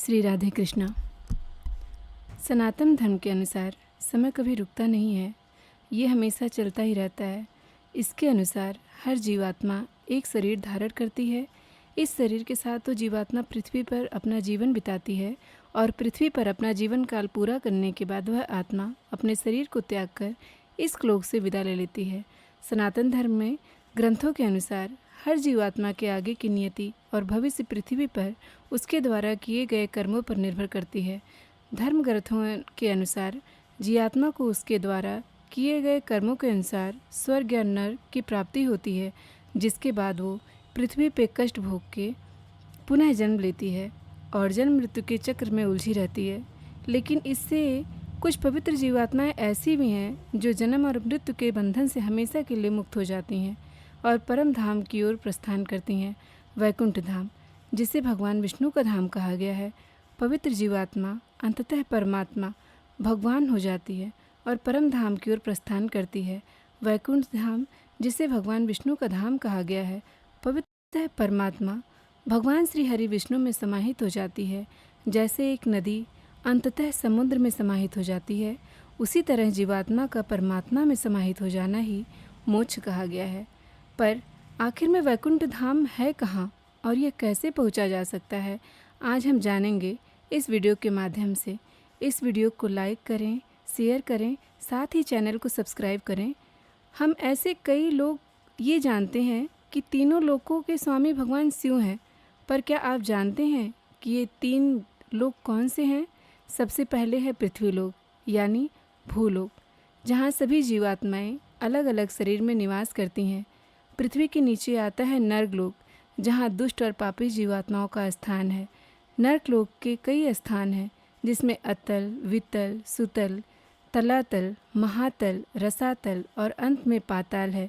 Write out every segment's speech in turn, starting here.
श्री राधे कृष्णा। सनातन धर्म के अनुसार समय कभी रुकता नहीं है, ये हमेशा चलता ही रहता है। इसके अनुसार हर जीवात्मा एक शरीर धारण करती है। इस शरीर के साथ तो जीवात्मा पृथ्वी पर अपना जीवन बिताती है और पृथ्वी पर अपना जीवन काल पूरा करने के बाद वह आत्मा अपने शरीर को त्याग कर इस लोक से विदा ले लेती है। सनातन धर्म में ग्रंथों के अनुसार हर जीवात्मा के आगे की नियति और भविष्य पृथ्वी पर उसके द्वारा किए गए कर्मों पर निर्भर करती है। धर्म ग्रंथों के अनुसार जीवात्मा को उसके द्वारा किए गए कर्मों के अनुसार स्वर्ग या नरक की प्राप्ति होती है, जिसके बाद वो पृथ्वी पे कष्ट भोग के पुनः जन्म लेती है और जन्म मृत्यु के चक्र में उलझी रहती है। लेकिन इससे कुछ पवित्र जीवात्माएं ऐसी भी हैं जो जन्म और मृत्यु के बंधन से हमेशा के लिए मुक्त हो जाती हैं और परम धाम की ओर प्रस्थान करती हैं। वैकुंठ धाम, जिसे भगवान विष्णु का धाम कहा गया है, पवित्र जीवात्मा अंततः परमात्मा भगवान हो जाती है और परम धाम की ओर प्रस्थान करती है। वैकुंठ धाम, जिसे भगवान विष्णु का धाम कहा गया है, पवित्र परमात्मा भगवान श्री हरि विष्णु में समाहित हो जाती है। जैसे एक नदी अंततः समुद्र में समाहित हो जाती है, उसी तरह जीवात्मा का परमात्मा में समाहित हो जाना ही मोक्ष कहा गया है। पर आखिर में वैकुंठ धाम है कहाँ और यह कैसे पहुँचा जा सकता है, आज हम जानेंगे इस वीडियो के माध्यम से। इस वीडियो को लाइक करें, शेयर करें, साथ ही चैनल को सब्सक्राइब करें। हम ऐसे कई लोग ये जानते हैं कि तीनों लोकों के स्वामी भगवान शिव हैं, पर क्या आप जानते हैं कि ये तीन लोक कौन से हैं? सबसे पहले है पृथ्वी लोक यानी भूलोक, जहाँ सभी जीवात्माएं अलग अलग शरीर में निवास करती हैं। पृथ्वी के नीचे आता है नर्कलोक, जहाँ दुष्ट और पापी जीवात्माओं का स्थान है। नर्कलोक के कई स्थान हैं, जिसमें अतल, वितल, सुतल, तलातल, महातल, रसातल और अंत में पाताल है।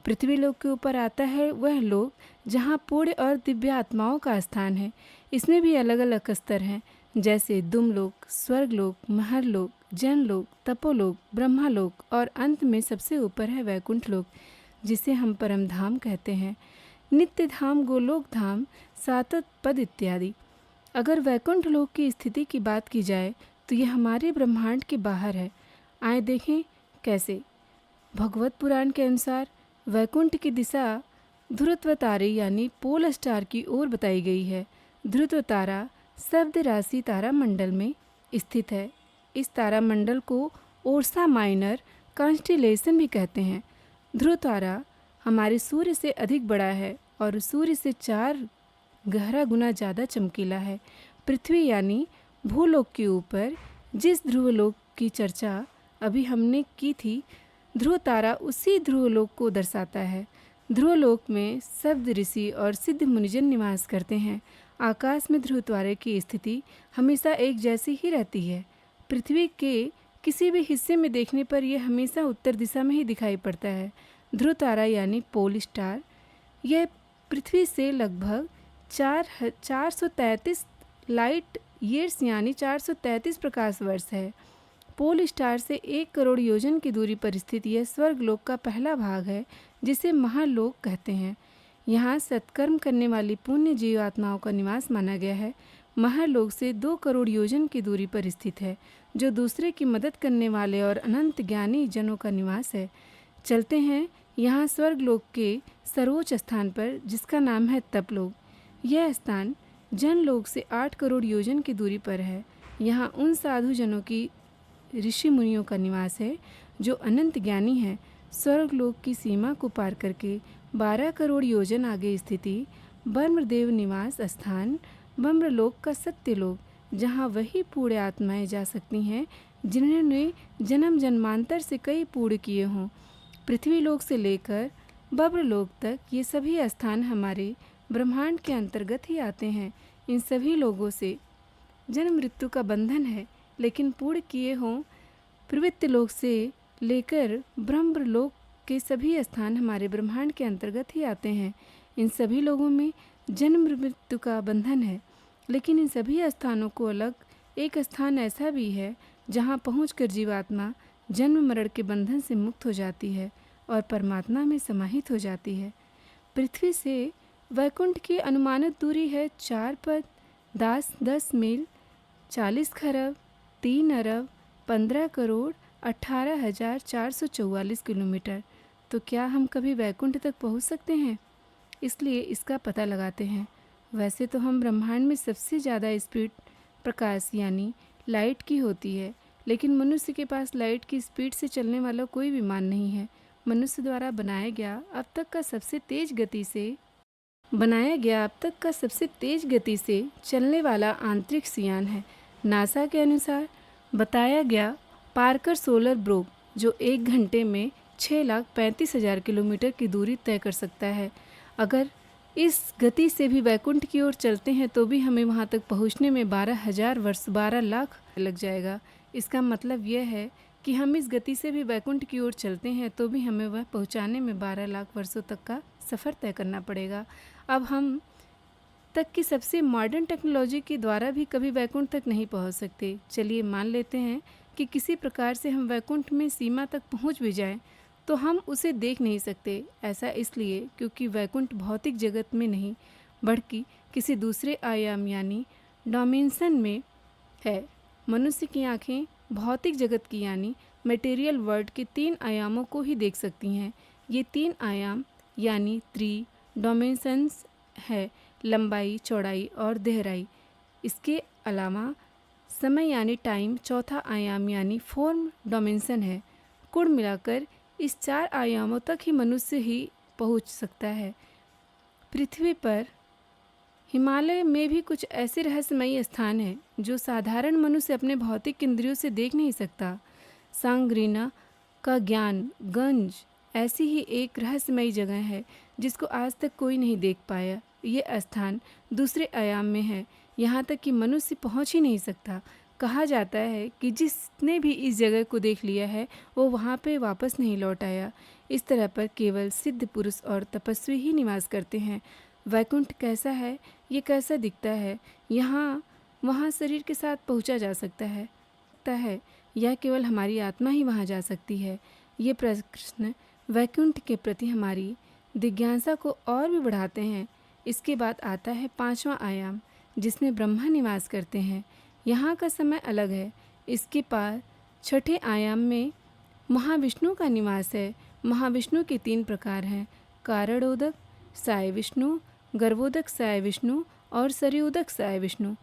पृथ्वी लोक के ऊपर आता है वह लोक जहाँ पुण्य और दिव्य आत्माओं का स्थान है। इसमें भी अलग अलग स्तर हैं, जैसे दुमलोक, स्वर्गलोक, महरलोक, जनलोक, तपोलोक, ब्रह्मालोक और अंत में सबसे ऊपर है वैकुंठ लोक, जिसे हम परम धाम कहते हैं। नित्य धाम, गोलोक धाम, सातत पद इत्यादि। अगर वैकुंठ लोक की स्थिति की बात की जाए तो यह हमारे ब्रह्मांड के बाहर है। आए देखें कैसे। भगवत पुराण के अनुसार वैकुंठ की दिशा ध्रुवतारे यानी पोल स्टार की ओर बताई गई है। ध्रुवतारा शब्द राशि तारा मंडल में स्थित है। इस तारा मंडल को ओर्सा माइनर कॉन्स्टेलेशन भी कहते हैं। ध्रुव तारा हमारे सूर्य से अधिक बड़ा है और सूर्य से 4 गहरा गुना ज़्यादा चमकीला है। पृथ्वी यानी भूलोक के ऊपर जिस ध्रुवलोक की चर्चा अभी हमने की थी, ध्रुव तारा उसी ध्रुवलोक को दर्शाता है। ध्रुवलोक में शब्द ऋषि और सिद्ध मुनिजन निवास करते हैं। आकाश में ध्रुव तारे की स्थिति हमेशा एक जैसी ही रहती है। पृथ्वी के किसी भी हिस्से में देखने पर यह हमेशा उत्तर दिशा में ही दिखाई पड़ता है। ध्रुव तारा यानी पोल स्टार, यह पृथ्वी से लगभग 433 लाइट ईयर्स यानी 433 प्रकाश वर्ष है। पोल स्टार से 1 करोड़ योजन की दूरी पर स्थित यह स्वर्गलोक का पहला भाग है, जिसे महालोक कहते हैं। यहाँ सत्कर्म करने वाली पुण्य जीवात्माओं का निवास माना गया है। महालोक से 2 करोड़ योजन की दूरी पर स्थित है, जो दूसरे की मदद करने वाले और अनंत ज्ञानी जनों का निवास है। चलते हैं यहाँ स्वर्गलोक के सर्वोच्च स्थान पर, जिसका नाम है तपलोक। यह स्थान जनलोक से 8 करोड़ योजन की दूरी पर है। यहाँ उन साधु जनों की, ऋषि मुनियों का निवास है जो अनंत ज्ञानी है। स्वर्गलोक की सीमा को पार करके 12 करोड़ योजन आगे स्थिति ब्रह्मदेव निवास स्थान ब्रह्मलोक का सत्यलोक, जहाँ वही पूर्ण आत्माएं जा सकती हैं जिन्होंने जन्म जन्मांतर से कई पूर्ण किए हों। पृथ्वी लोक से लेकर ब्रह्मलोक तक ये सभी स्थान हमारे ब्रह्मांड के अंतर्गत ही आते हैं। इन सभी लोगों से जन्म मृत्यु का बंधन है, लेकिन पूर्ण किए हों। प्रवृत्ति लोक से लेकर ब्रह्मलोक के सभी स्थान हमारे ब्रह्मांड के अंतर्गत ही आते हैं। इन सभी लोगों में जन्म मृत्यु का बंधन है, लेकिन इन सभी स्थानों को अलग एक स्थान ऐसा भी है जहाँ पहुंचकर जीवात्मा जन्म मरण के बंधन से मुक्त हो जाती है और परमात्मा में समाहित हो जाती है। पृथ्वी से वैकुंठ की अनुमानित दूरी है 4 पद 10 मील 40 खरब 3 अरब 15 करोड़ 18,444 किलोमीटर। तो क्या हम कभी वैकुंठ तक पहुंच सकते हैं? इसलिए इसका पता लगाते हैं। वैसे तो हम ब्रह्मांड में सबसे ज़्यादा स्पीड प्रकाश यानी लाइट की होती है, लेकिन मनुष्य के पास लाइट की स्पीड से चलने वाला कोई विमान नहीं है। मनुष्य द्वारा अब तक का सबसे तेज गति से चलने वाला अंतरिक्ष यान है। नासा के अनुसार बताया गया पार्कर सोलर प्रोब जो 1 घंटे में 6,35,000 किलोमीटर की दूरी तय कर सकता है। अगर इस गति से भी वैकुंठ की ओर चलते हैं तो भी हमें वहां तक पहुंचने में 12,000 वर्ष 12 लाख लग जाएगा। इसका मतलब यह है कि हम इस गति से भी वैकुंठ की ओर चलते हैं तो भी हमें वह पहुंचाने में 12 लाख वर्षों तक का सफ़र तय करना पड़ेगा। अब हम तक की सबसे मॉडर्न टेक्नोलॉजी के द्वारा भी कभी वैकुंठ तक नहीं पहुंच सकते। चलिए मान लेते हैं कि किसी प्रकार से हम वैकुंठ में सीमा तक पहुंच भी जाएं, तो हम उसे देख नहीं सकते। ऐसा इसलिए क्योंकि वैकुंठ भौतिक जगत में नहीं बल्कि किसी दूसरे आयाम यानी डायमेंशन में है। मनुष्य की आंखें भौतिक जगत की यानी मटेरियल वर्ल्ड के 3 आयामों को ही देख सकती हैं। ये 3 आयाम यानी 3 डायमेंशंस है, लंबाई, चौड़ाई और गहराई। इसके अलावा समय यानी टाइम चौथा आयाम यानी फॉर्म डायमेंशन है। कुल मिलाकर इस 4 आयामों तक ही मनुष्य ही पहुंच सकता है। पृथ्वी पर हिमालय में भी कुछ ऐसे रहस्यमयी स्थान हैं जो साधारण मनुष्य अपने भौतिक इंद्रियों से देख नहीं सकता। सांग्रीना का ज्ञान गंज ऐसी ही एक रहस्यमयी जगह है जिसको आज तक कोई नहीं देख पाया। ये स्थान दूसरे आयाम में है, यहाँ तक कि मनुष्य पहुँच ही नहीं सकता। कहा जाता है कि जिसने भी इस जगह को देख लिया है वो वहाँ पे वापस नहीं लौट आया। इस तरह पर केवल सिद्ध पुरुष और तपस्वी ही निवास करते हैं। वैकुंठ कैसा है, ये कैसा दिखता है, यहाँ वहाँ शरीर के साथ पहुँचा जा सकता है या केवल हमारी आत्मा ही वहाँ जा सकती है? ये प्रश्न वैकुंठ के प्रति हमारी जिज्ञासा को और भी बढ़ाते हैं। इसके बाद आता है 5वां आयाम जिसमें ब्रह्मा निवास करते हैं। यहाँ का समय अलग है। इसके पास 6ठे आयाम में महाविष्णु का निवास है। महाविष्णु के 3 प्रकार हैं, कारणोदक साय विष्णु, गर्भोदक साय विष्णु और सरयोदक साय विष्णु।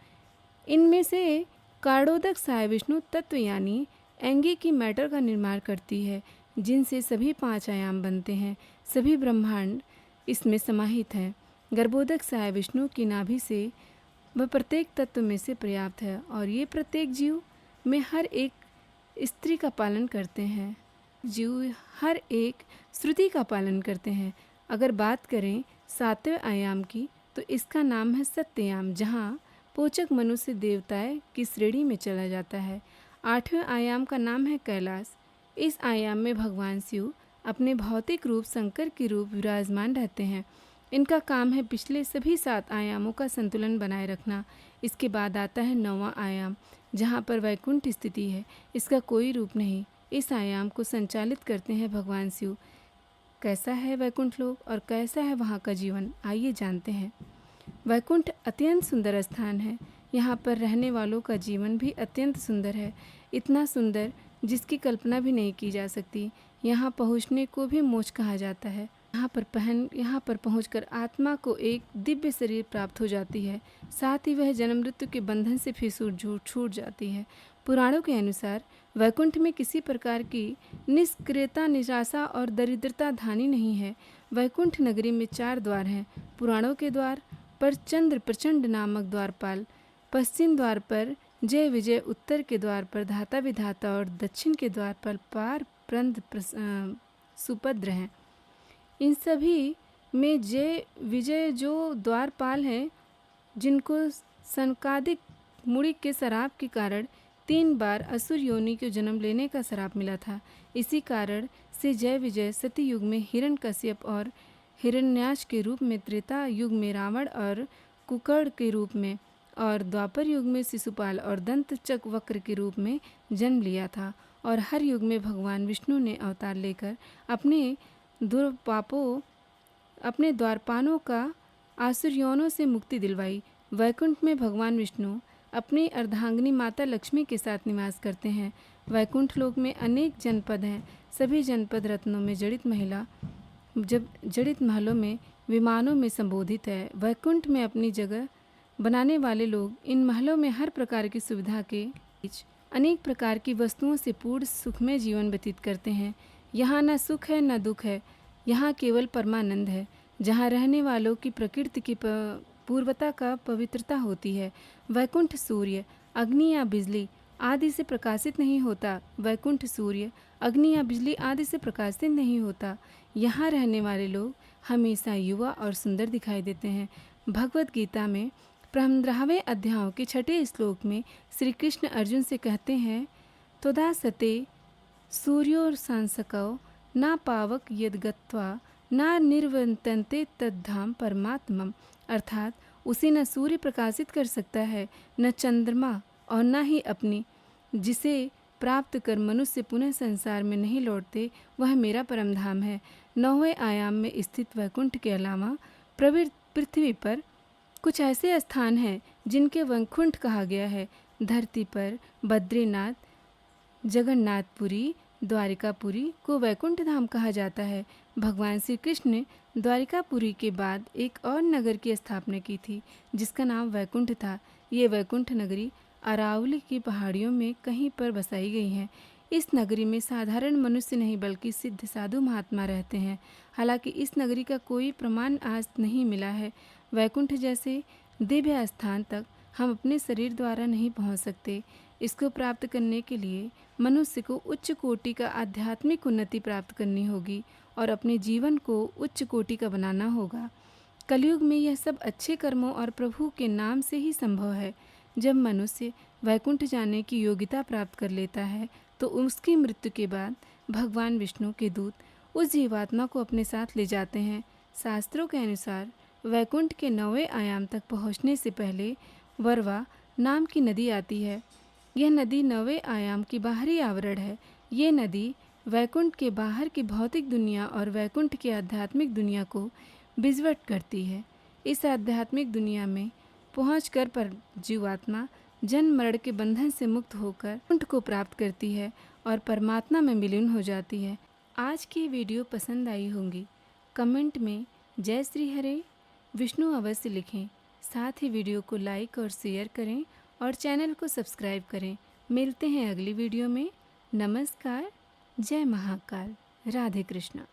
इनमें से कारणोदक साय विष्णु तत्व यानी एंगी की मैटर का निर्माण करती है, जिनसे सभी 5 आयाम बनते हैं। सभी ब्रह्मांड इसमें समाहित हैं। गर्भोदक साय विष्णु की नाभि से वह प्रत्येक तत्व में से पर्याप्त है और ये प्रत्येक जीव में हर एक स्त्री का पालन करते हैं। जीव हर एक श्रुति का पालन करते हैं। अगर बात करें 7वें आयाम की तो इसका नाम है सत्ययाम, जहाँ पोचक मनुष्य देवताएं की श्रेणी में चला जाता है। 8वें आयाम का नाम है कैलाश। इस आयाम में भगवान शिव अपने भौतिक रूप शंकर के रूप विराजमान रहते हैं। इनका काम है पिछले सभी 7 आयामों का संतुलन बनाए रखना। इसके बाद आता है 9वां आयाम जहाँ पर वैकुंठ स्थिति है। इसका कोई रूप नहीं। इस आयाम को संचालित करते हैं भगवान शिव। कैसा है वैकुंठ लोक और कैसा है वहाँ का जीवन, आइए जानते हैं। वैकुंठ अत्यंत सुंदर स्थान है। यहाँ पर रहने वालों का जीवन भी अत्यंत सुंदर है, इतना सुंदर जिसकी कल्पना भी नहीं की जा सकती। यहाँ पहुँचने को भी मोक्ष कहा जाता है। यहाँ पर पहुंचकर आत्मा को एक दिव्य शरीर प्राप्त हो जाती है, साथ ही वह जन्म मृत्यु के बंधन से फिर छूट जाती है। पुराणों के अनुसार वैकुंठ में किसी प्रकार की निष्क्रियता, निराशा और दरिद्रता धानी नहीं है। वैकुंठ नगरी में 4 द्वार हैं। पुराणों के द्वार पर चंद्र प्रचंड नामक द्वारपाल, पश्चिम द्वार पर जय विजय, उत्तर के द्वार पर धाता विधाता और दक्षिण के द्वार पर पार प्रंद सुभद्र हैं। इन सभी में जय विजय जो द्वारपाल हैं, जिनको सनकादिक मुड़ि के शराब के कारण 3 बार असुर योनि को जन्म लेने का श्राप मिला था। इसी कारण से जय विजय सती युग में हिरण्यकश्यप और हिरण्याक्ष के रूप में, त्रेता युग में रावण और कुकर्ण के रूप में और द्वापर युग में शिशुपाल और दंत वक्र के रूप में जन्म लिया था। और हर युग में भगवान विष्णु ने अवतार लेकर अपने द्वारपालों का आसुर योनों से मुक्ति दिलवाई। वैकुंठ में भगवान विष्णु अपनी अर्धांगिनी माता लक्ष्मी के साथ निवास करते हैं। वैकुंठ लोक में अनेक जनपद हैं। सभी जनपद रत्नों में जड़ित महलों में विमानों में संबोधित है। वैकुंठ में अपनी जगह बनाने वाले लोग इन महलों में हर प्रकार की सुविधा के बीच अनेक प्रकार की वस्तुओं से पूर्ण सुखमय जीवन व्यतीत करते हैं। यहाँ न सुख है न दुख है, यहाँ केवल परमानंद है। जहाँ रहने वालों की प्रकृति की पूर्वता का पवित्रता होती है। वैकुंठ सूर्य, अग्नि या बिजली आदि से प्रकाशित नहीं होता। वैकुंठ सूर्य, अग्नि या बिजली आदि से प्रकाशित नहीं होता। यहाँ रहने वाले लोग हमेशा युवा और सुंदर दिखाई देते हैं। भगवत गीता में 15वें अध्याय के 6 श्लोक में श्री कृष्ण अर्जुन से कहते हैं, तोदा सते सूर्यो सांसकौ न पावक यद्गत्वा न निर्वर्तन्ते तद्धाम परमात्मम। अर्थात उसे न सूर्य प्रकाशित कर सकता है, न चंद्रमा, और न ही अपनी जिसे प्राप्त कर मनुष्य पुनः संसार में नहीं लौटते, वह मेरा परम धाम है। 9वें आयाम में स्थित वैकुंठ के अलावा पृथ्वी पर कुछ ऐसे स्थान हैं जिनके वैकुंठ कहा गया है। धरती पर बद्रीनाथ, जगन्नाथपुरी, द्वारिकापुरी को वैकुंठ धाम कहा जाता है। भगवान श्री कृष्ण ने द्वारिकापुरी के बाद एक और नगर की स्थापना की थी जिसका नाम वैकुंठ था। ये वैकुंठ नगरी अरावली की पहाड़ियों में कहीं पर बसाई गई है। इस नगरी में साधारण मनुष्य नहीं बल्कि सिद्ध साधु महात्मा रहते हैं। हालांकि इस नगरी का कोई प्रमाण आज नहीं मिला है। वैकुंठ जैसे दिव्य स्थान तक हम अपने शरीर द्वारा नहीं पहुंच सकते। इसको प्राप्त करने के लिए मनुष्य को उच्च कोटि का आध्यात्मिक उन्नति प्राप्त करनी होगी और अपने जीवन को उच्च कोटि का बनाना होगा। कलयुग में यह सब अच्छे कर्मों और प्रभु के नाम से ही संभव है। जब मनुष्य वैकुंठ जाने की योग्यता प्राप्त कर लेता है तो उसकी मृत्यु के बाद भगवान विष्णु के दूत उस जीवात्मा को अपने साथ ले जाते हैं। शास्त्रों के अनुसार वैकुंठ के 9वें आयाम तक पहुंचने से पहले वरवा नाम की नदी आती है। यह नदी 9वें आयाम की बाहरी आवरण है। ये नदी वैकुंठ के बाहर की भौतिक दुनिया और वैकुंठ की आध्यात्मिक दुनिया को विजवट करती है। इस आध्यात्मिक दुनिया में पहुंचकर पर जीवात्मा जन्म मरण के बंधन से मुक्त होकर वैकुंठ को प्राप्त करती है और परमात्मा में विलीन हो जाती है। आज की वीडियो पसंद आई होंगी। कमेंट में जय श्री हरे विष्णु अवश्य लिखें। साथ ही वीडियो को लाइक और शेयर करें और चैनल को सब्सक्राइब करें। मिलते हैं अगली वीडियो में। नमस्कार, जय महाकाल, राधे कृष्णा।